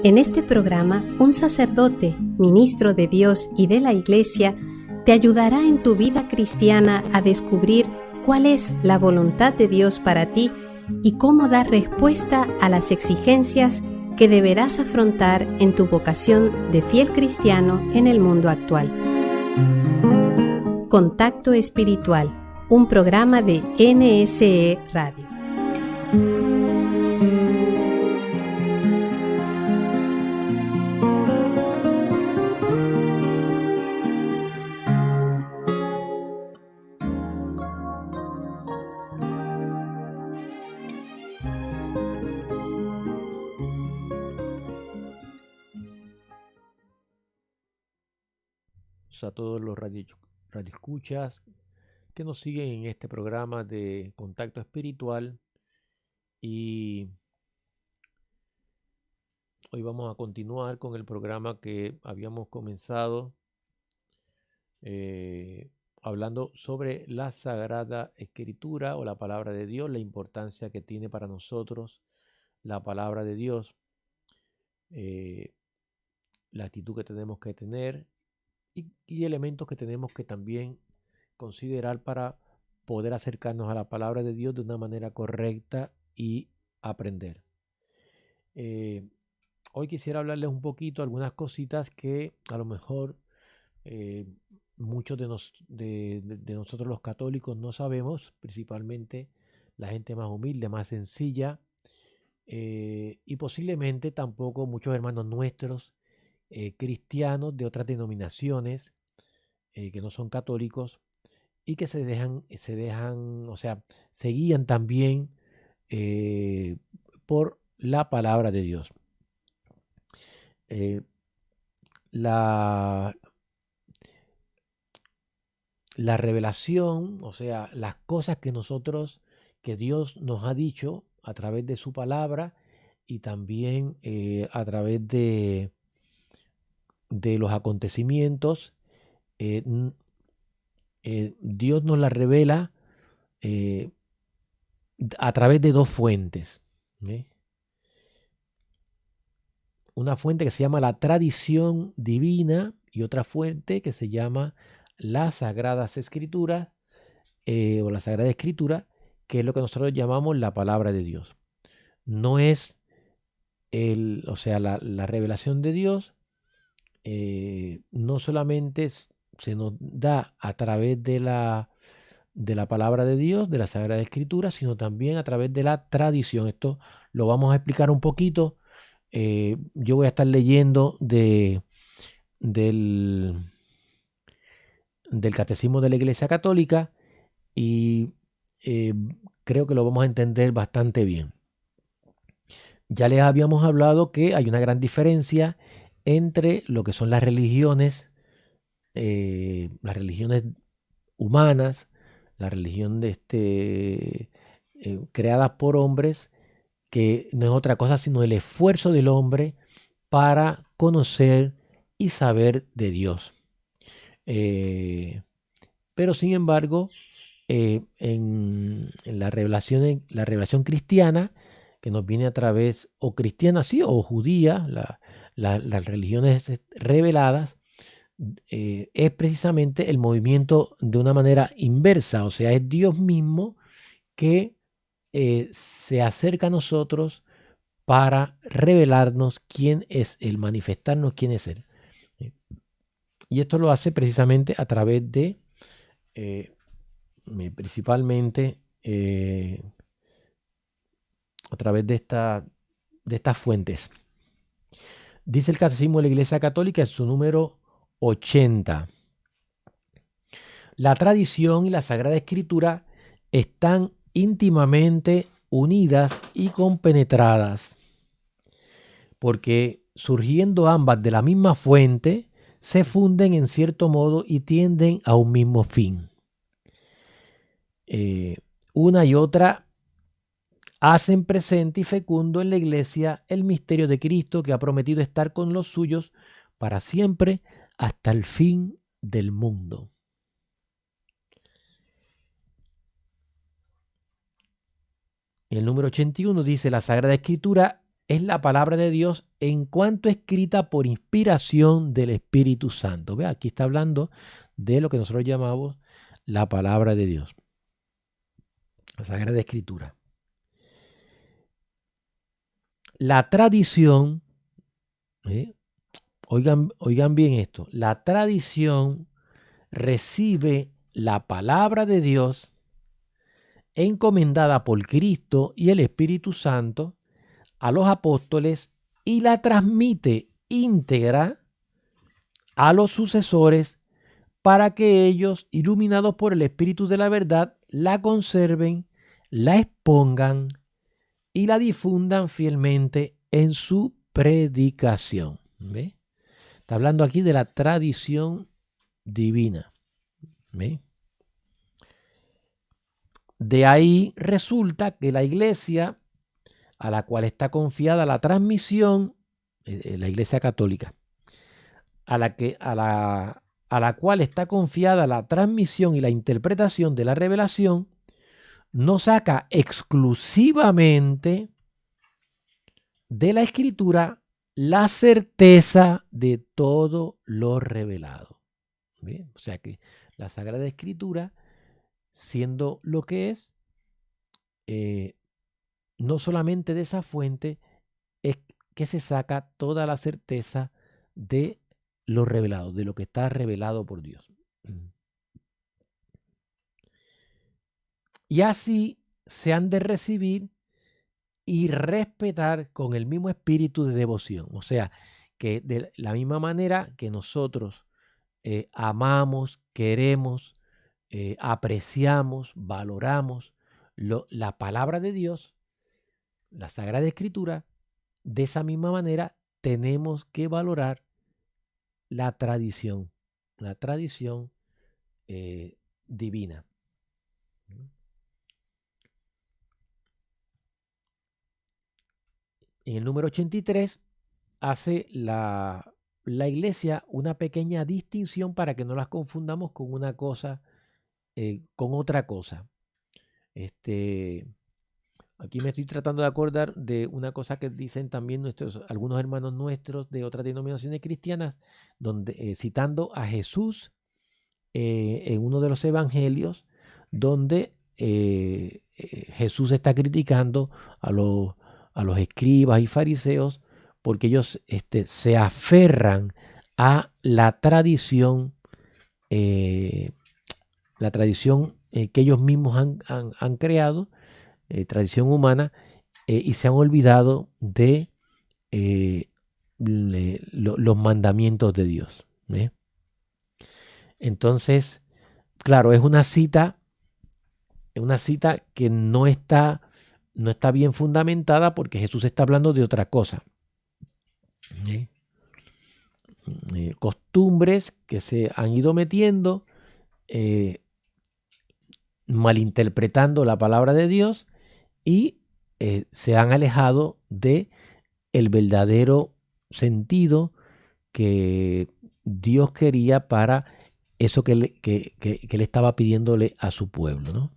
En este programa, un sacerdote, ministro de Dios y de la Iglesia, te ayudará en tu vida cristiana a descubrir cuál es la voluntad de Dios para ti y cómo dar respuesta a las exigencias que deberás afrontar en tu vocación de fiel cristiano en el mundo actual. Contacto Espiritual, un programa de NSE Radio. A todos los radioescuchas que nos siguen en este programa de Contacto Espiritual, y hoy vamos a continuar con el programa que habíamos comenzado hablando sobre la Sagrada Escritura o la Palabra de Dios, la importancia que tiene para nosotros la Palabra de Dios, la actitud que tenemos que tener y elementos que tenemos que también considerar para poder acercarnos a la palabra de Dios de una manera correcta y aprender. Hoy quisiera hablarles un poquito, algunas cositas que a lo mejor muchos de nosotros los católicos no sabemos, principalmente la gente más humilde, más sencilla, y posiblemente tampoco muchos hermanos nuestros cristianos de otras denominaciones que no son católicos y que o sea, se guían también por la palabra de Dios. La revelación, o sea, las cosas que Dios nos ha dicho a través de su palabra y también a través de los acontecimientos, Dios nos la revela a través de dos fuentes. Una fuente que se llama la tradición divina y otra fuente que se llama las Sagradas Escrituras o la Sagrada Escritura, que es lo que nosotros llamamos la palabra de Dios. No es la revelación de Dios no solamente se nos da a través de la palabra de Dios, de la Sagrada Escritura, sino también a través de la tradición. Esto lo vamos a explicar un poquito. Yo voy a estar leyendo del Catecismo de la Iglesia Católica y creo que lo vamos a entender bastante bien. Ya les habíamos hablado que hay una gran diferencia entre lo que son las religiones humanas, la religión creadas por hombres, que no es otra cosa sino el esfuerzo del hombre para conocer y saber de Dios. Pero sin embargo, en la revelación cristiana, que nos viene a través, o cristiana sí, o judía, las religiones reveladas, es precisamente el movimiento de una manera inversa, o sea, es Dios mismo que se acerca a nosotros para revelarnos quién es Él, manifestarnos quién es Él. Y esto lo hace precisamente a través de, principalmente, a través de estas fuentes. Dice el Catecismo de la Iglesia Católica en su número 80. La tradición y la Sagrada Escritura están íntimamente unidas y compenetradas, porque surgiendo ambas de la misma fuente, se funden en cierto modo y tienden a un mismo fin. Una y otra hacen presente y fecundo en la Iglesia el misterio de Cristo, que ha prometido estar con los suyos para siempre hasta el fin del mundo. En el número 81 dice: la Sagrada Escritura es la palabra de Dios en cuanto escrita por inspiración del Espíritu Santo. Ve, aquí está hablando de lo que nosotros llamamos la palabra de Dios, la Sagrada Escritura. La tradición, oigan bien esto, la tradición recibe la palabra de Dios encomendada por Cristo y el Espíritu Santo a los apóstoles y la transmite íntegra a los sucesores para que ellos, iluminados por el Espíritu de la verdad, la conserven, la expongan y la difundan fielmente en su predicación. ¿Ve? Está hablando aquí de la tradición divina. ¿Ve? De ahí resulta que la iglesia a la cual está confiada la transmisión, la iglesia católica, a la cual está confiada la transmisión y la interpretación de la revelación, no saca exclusivamente de la Escritura la certeza de todo lo revelado. ¿Bien? O sea que la Sagrada Escritura, siendo lo que es, no solamente de esa fuente es que se saca toda la certeza de lo revelado, de lo que está revelado por Dios. Y así se han de recibir y respetar con el mismo espíritu de devoción. O sea, que de la misma manera que nosotros amamos, queremos, apreciamos, valoramos la palabra de Dios, la Sagrada Escritura, de esa misma manera tenemos que valorar la tradición divina. En el número 83 hace la iglesia una pequeña distinción para que no las confundamos con una cosa, con otra cosa. Aquí me estoy tratando de acordar de una cosa que dicen también algunos hermanos nuestros de otras denominaciones cristianas, donde citando a Jesús en uno de los evangelios, donde Jesús está criticando a los escribas y fariseos porque ellos se aferran a la tradición que ellos mismos han creado, tradición humana, y se han olvidado de los mandamientos de Dios. Entonces, claro, es una cita que no está bien fundamentada porque Jesús está hablando de otra cosa. Costumbres que se han ido metiendo, malinterpretando la palabra de Dios y se han alejado de el verdadero sentido que Dios quería para eso que él estaba pidiéndole a su pueblo, ¿no?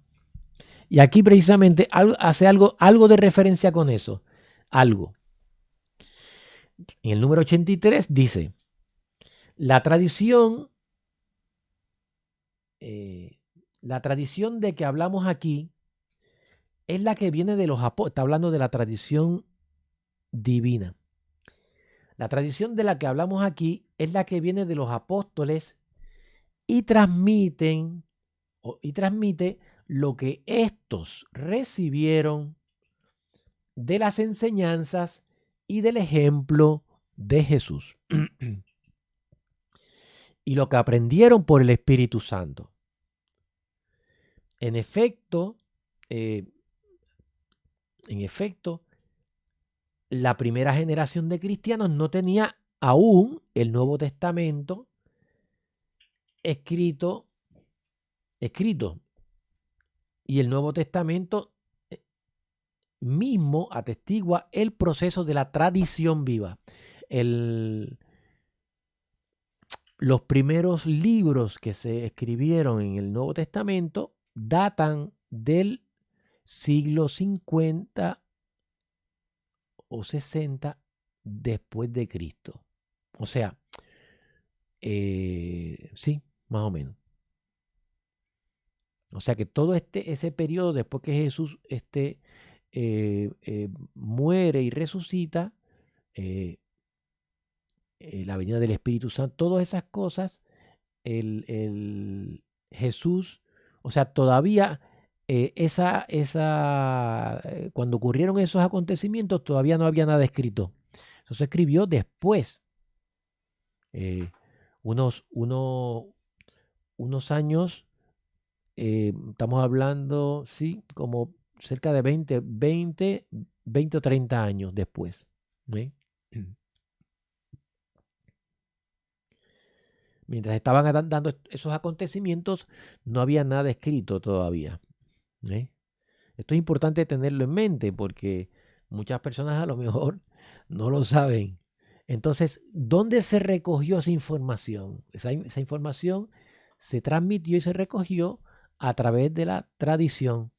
Y aquí precisamente hace algo de referencia con eso. Algo. En el número 83 dice, la tradición de que hablamos aquí es la que viene de los apóstoles. Está hablando de la tradición divina. La tradición de la que hablamos aquí es la que viene de los apóstoles y transmite lo que estos recibieron de las enseñanzas y del ejemplo de Jesús. Y lo que aprendieron por el Espíritu Santo. En efecto, la primera generación de cristianos no tenía aún el Nuevo Testamento escrito. Y el Nuevo Testamento mismo atestigua el proceso de la tradición viva. Los primeros libros que se escribieron en el Nuevo Testamento datan del siglo 50 o 60 después de Cristo. O sea, sí, más o menos. O sea que todo ese periodo después que Jesús muere y resucita, la venida del Espíritu Santo, todas esas cosas, Jesús, o sea, todavía cuando ocurrieron esos acontecimientos, todavía no había nada escrito. Eso se escribió después, unos años, estamos hablando, sí, como cerca de 20 o 30 años después. Mientras estaban dando esos acontecimientos, no había nada escrito todavía. Esto es importante tenerlo en mente porque muchas personas a lo mejor no lo saben. Entonces, ¿dónde se recogió esa información? Esa información se transmitió y se recogió a través de la tradición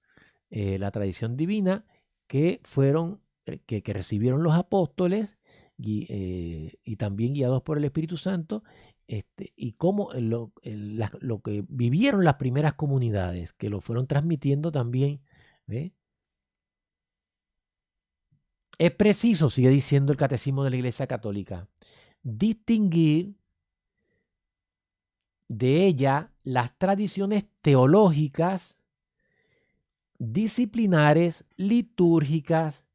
divina que recibieron los apóstoles y también guiados por el Espíritu Santo, y cómo lo que vivieron las primeras comunidades, que lo fueron transmitiendo también. Es preciso, sigue diciendo el Catecismo de la Iglesia Católica, distinguir de ella las tradiciones teológicas, disciplinares, litúrgicas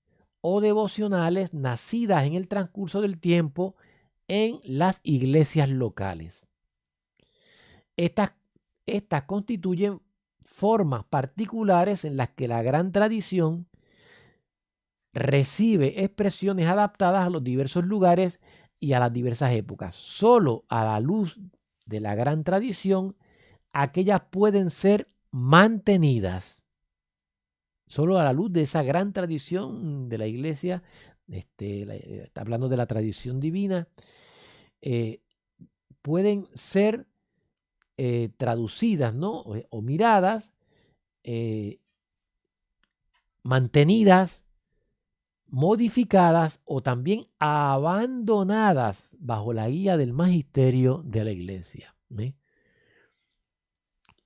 o devocionales nacidas en el transcurso del tiempo en las iglesias locales. Estas constituyen formas particulares en las que la gran tradición recibe expresiones adaptadas a los diversos lugares y a las diversas épocas. Solo a la luz de la gran tradición, aquellas pueden ser mantenidas. Solo a la luz de esa gran tradición de la iglesia, está hablando de la tradición divina, pueden ser traducidas, ¿no? o miradas, mantenidas, modificadas o también abandonadas bajo la guía del magisterio de la iglesia.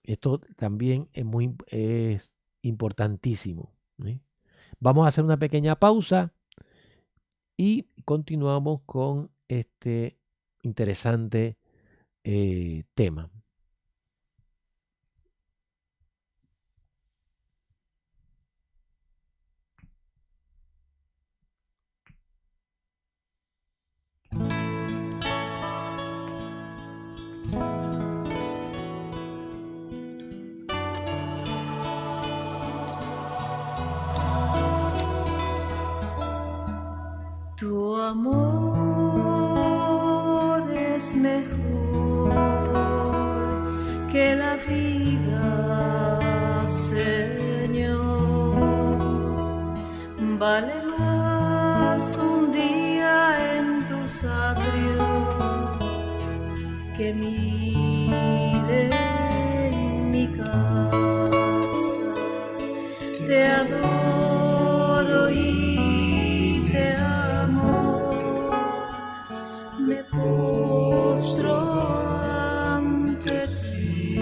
Esto también es importantísimo. Vamos a hacer una pequeña pausa y continuamos con este interesante tema. Tu amor es mejor que la vida, Señor. Vale más un día en tus atrios que 1000 en mi casa. Te adoro y te amo, me postro ante ti.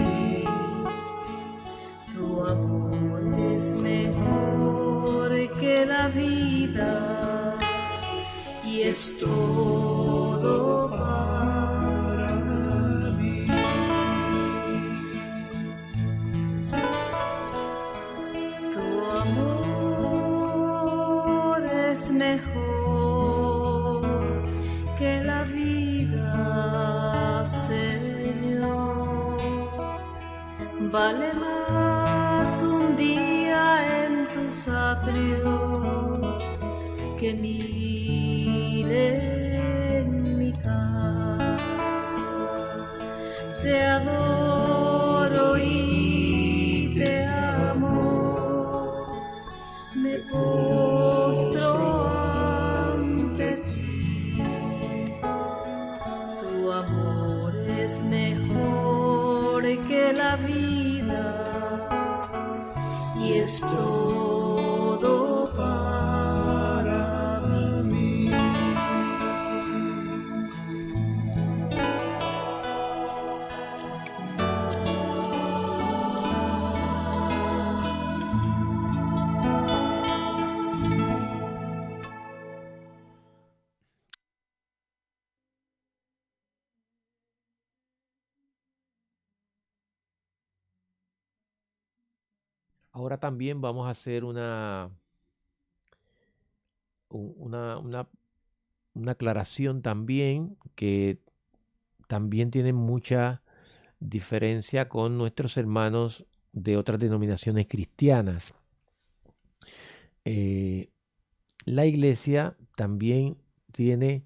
Tu amor es mejor que la vida y es todo para mí. Tu amor es mejor que la vida, Señor. Vale más un día en tus atrios que 1000 en mi casa. Te adoro y te amo, me postro ante ti. Tu amor es mejor que la vida y es todo para mí. Ahora también vamos a hacer una aclaración también que también tiene mucha diferencia con nuestros hermanos de otras denominaciones cristianas. La iglesia también tiene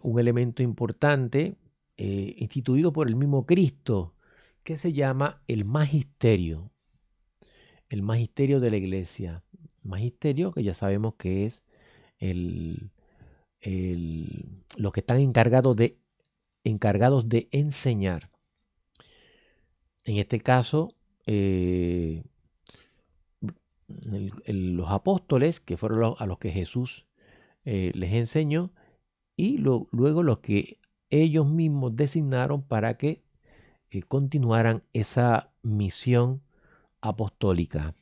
un elemento importante instituido por el mismo Cristo, que se llama el magisterio de la iglesia. Magisterio, que ya sabemos que es los que están encargados de enseñar. En este caso, los apóstoles, que fueron a los que Jesús les enseñó, y luego los que ellos mismos designaron para que continuaran esa misión apostólica,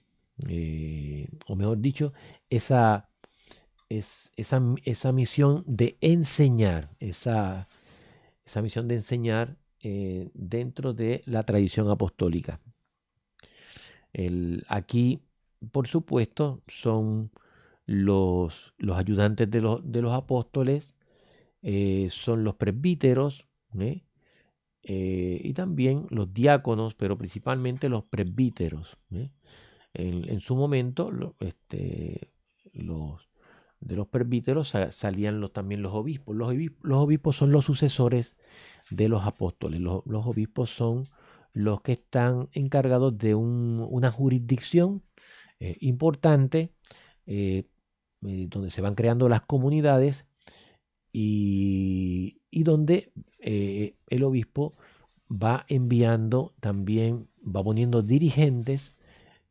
o mejor dicho, esa misión de enseñar, esa misión de enseñar dentro de la tradición apostólica. Aquí, por supuesto, son los ayudantes de los apóstoles, son los presbíteros, y también los diáconos, pero principalmente los presbíteros. En su momento, de los presbíteros salían también los obispos. Los obispos son los sucesores de los apóstoles. Los obispos son los que están encargados de una jurisdicción importante, donde se van creando las comunidades y donde el obispo va enviando también, va poniendo dirigentes,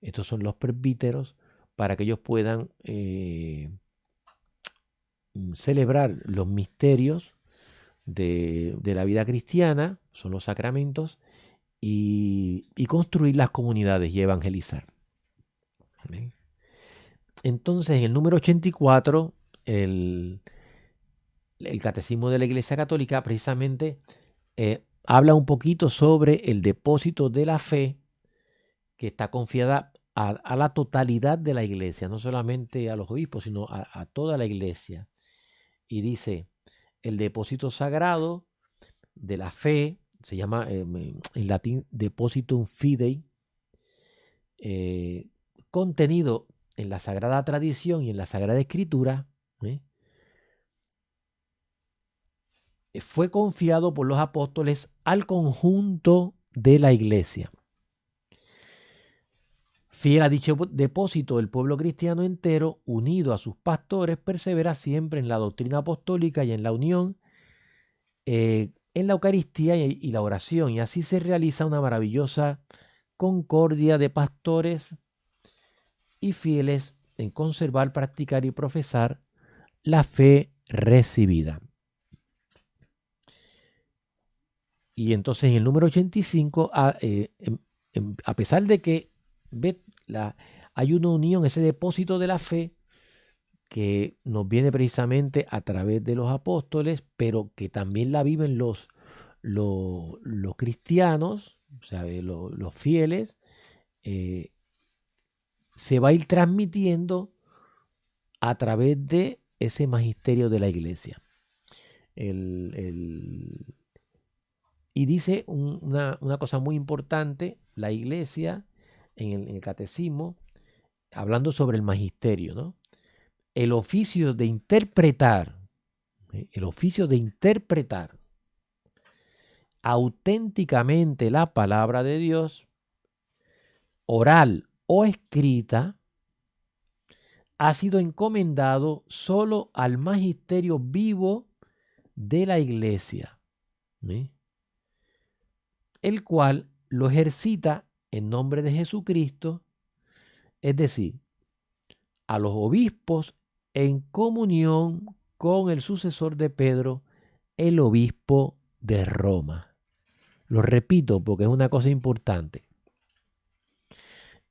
estos son los presbíteros, para que ellos puedan celebrar los misterios de la vida cristiana, son los sacramentos, y construir las comunidades y evangelizar. ¿Ven? Entonces, en el número 84, el Catecismo de la Iglesia Católica precisamente habla un poquito sobre el depósito de la fe que está confiada a la totalidad de la Iglesia, no solamente a los obispos, sino a toda la Iglesia. Y dice, el depósito sagrado de la fe, se llama en latín depositum fidei, contenido en la Sagrada Tradición y en la Sagrada Escritura, fue confiado por los apóstoles al conjunto de la iglesia. Fiel a dicho depósito, el pueblo cristiano entero, unido a sus pastores, persevera siempre en la doctrina apostólica y en la unión, en la Eucaristía y la oración, y así se realiza una maravillosa concordia de pastores y fieles en conservar, practicar y profesar la fe recibida. Y entonces en el número 85, a pesar de que hay una unión, ese depósito de la fe que nos viene precisamente a través de los apóstoles, pero que también la viven los cristianos, o sea, los fieles, se va a ir transmitiendo a través de ese magisterio de la iglesia. Y dice una cosa muy importante, la iglesia en el catecismo, hablando sobre el magisterio, ¿no? El oficio de interpretar auténticamente la palabra de Dios, oral o escrita, ha sido encomendado solo al magisterio vivo de la iglesia, el cual lo ejercita en nombre de Jesucristo, es decir, a los obispos en comunión con el sucesor de Pedro, el obispo de Roma. Lo repito porque es una cosa importante.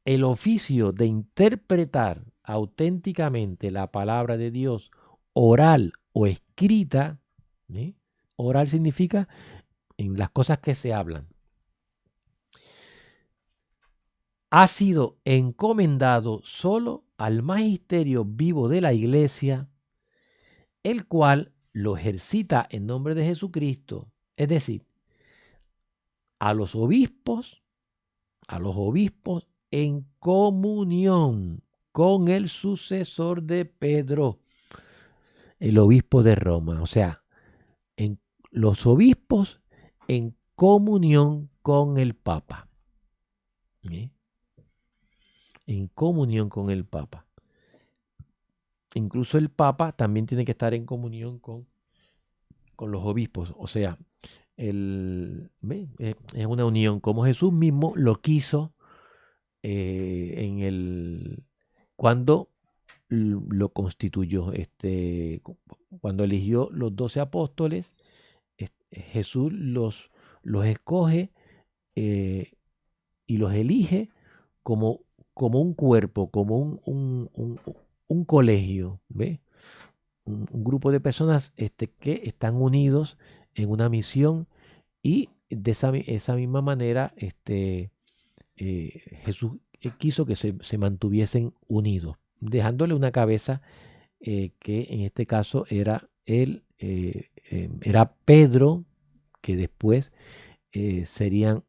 El oficio de interpretar auténticamente la palabra de Dios, oral o escrita, oral significa en las cosas que se hablan, ha sido encomendado solo al magisterio vivo de la Iglesia, el cual lo ejercita en nombre de Jesucristo, es decir, a los obispos en comunión con el sucesor de Pedro, el obispo de Roma. O sea, los obispos en comunión con el Papa. ¿Eh? En comunión con el Papa. Incluso el Papa también tiene que estar en comunión con los obispos. O sea, es una unión como Jesús mismo lo quiso cuando lo constituyó, cuando eligió los 12 apóstoles. Jesús los escoge y los elige como un cuerpo, como un colegio, ¿ve? Un grupo de personas que están unidos en una misión, y de esa misma manera Jesús quiso que se mantuviesen unidos, dejándole una cabeza que en este caso era era Pedro, que después sería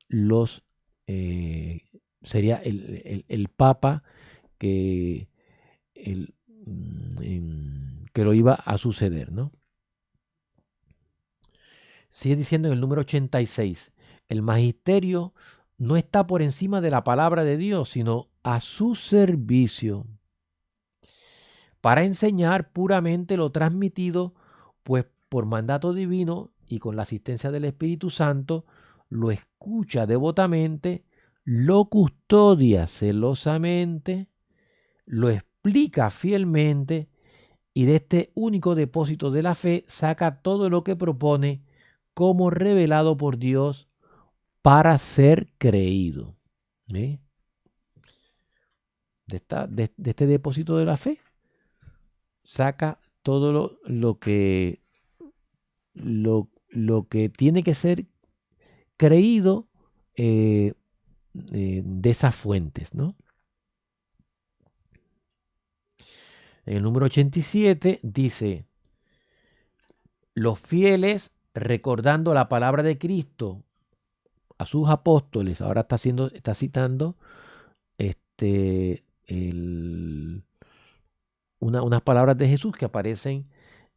el Papa que, que lo iba a suceder, ¿no? Sigue diciendo en el número 86, el magisterio no está por encima de la palabra de Dios, sino a su servicio, para enseñar puramente lo transmitido, pues por mandato divino y con la asistencia del Espíritu Santo, lo escucha devotamente, lo custodia celosamente, lo explica fielmente, y de este único depósito de la fe saca todo lo que propone como revelado por Dios para ser creído. ¿Eh? De este depósito de la fe saca todo lo que tiene que ser creído de esas fuentes, ¿no? En el número 87 dice, los fieles, recordando la palabra de Cristo a sus apóstoles, ahora está citando unas palabras de Jesús que aparecen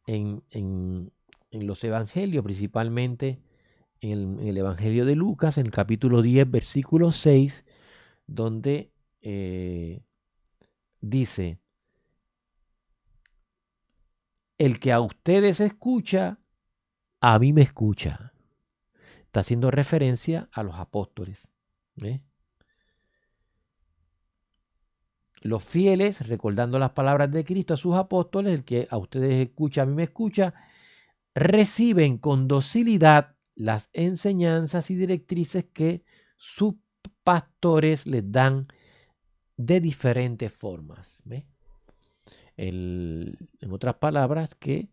en los evangelios, principalmente en el Evangelio de Lucas, en el capítulo 10, versículo 6, donde dice, el que a ustedes escucha, a mí me escucha. Está haciendo referencia a los apóstoles. Los fieles, recordando las palabras de Cristo a sus apóstoles, el que a ustedes escucha, a mí me escucha, reciben con docilidad las enseñanzas y directrices que sus pastores les dan de diferentes formas. ¿Ve? En otras palabras, que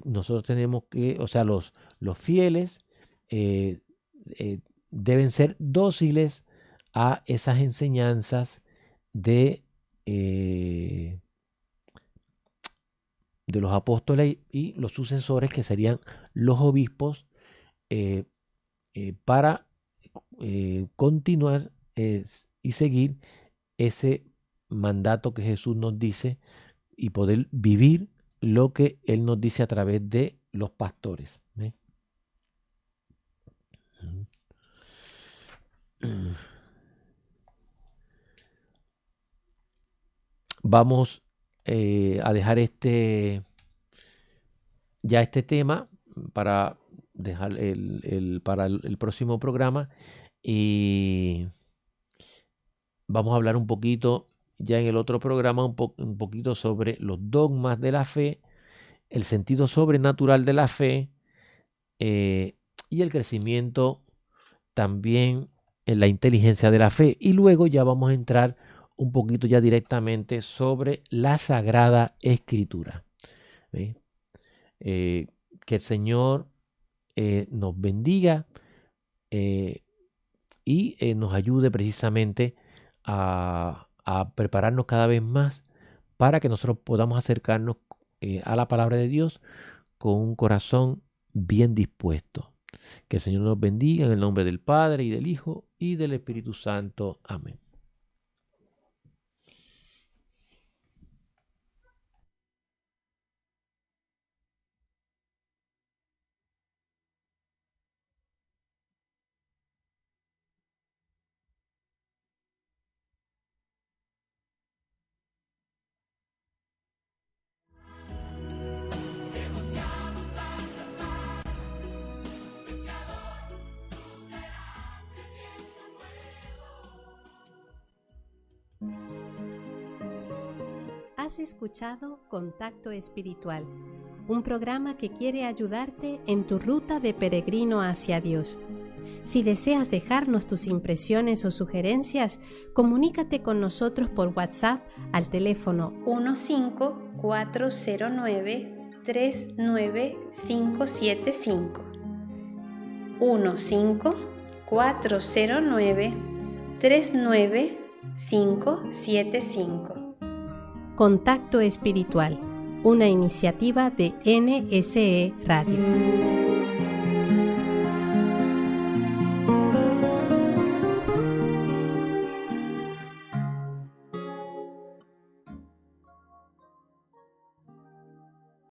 nosotros tenemos que, o sea, los fieles deben ser dóciles a esas enseñanzas de los apóstoles y los sucesores, que serían los obispos, para continuar y seguir ese mandato que Jesús nos dice y poder vivir lo que Él nos dice a través de los pastores. Vamos a dejar este tema para dejar para el próximo programa, y vamos a hablar un poquito ya en el otro programa un poquito sobre los dogmas de la fe, el sentido sobrenatural de la fe y el crecimiento también en la inteligencia de la fe, y luego ya vamos a entrar un poquito ya directamente sobre la Sagrada Escritura. Que el Señor nos bendiga y nos ayude precisamente a prepararnos cada vez más para que nosotros podamos acercarnos a la palabra de Dios con un corazón bien dispuesto. Que el Señor nos bendiga en el nombre del Padre y del Hijo y del Espíritu Santo. Amén. Has escuchado Contacto Espiritual, un programa que quiere ayudarte en tu ruta de peregrino hacia Dios. Si deseas dejarnos tus impresiones o sugerencias, comunícate con nosotros por WhatsApp al teléfono 15409-39575. 15409-39575. Contacto Espiritual, una iniciativa de NSE Radio.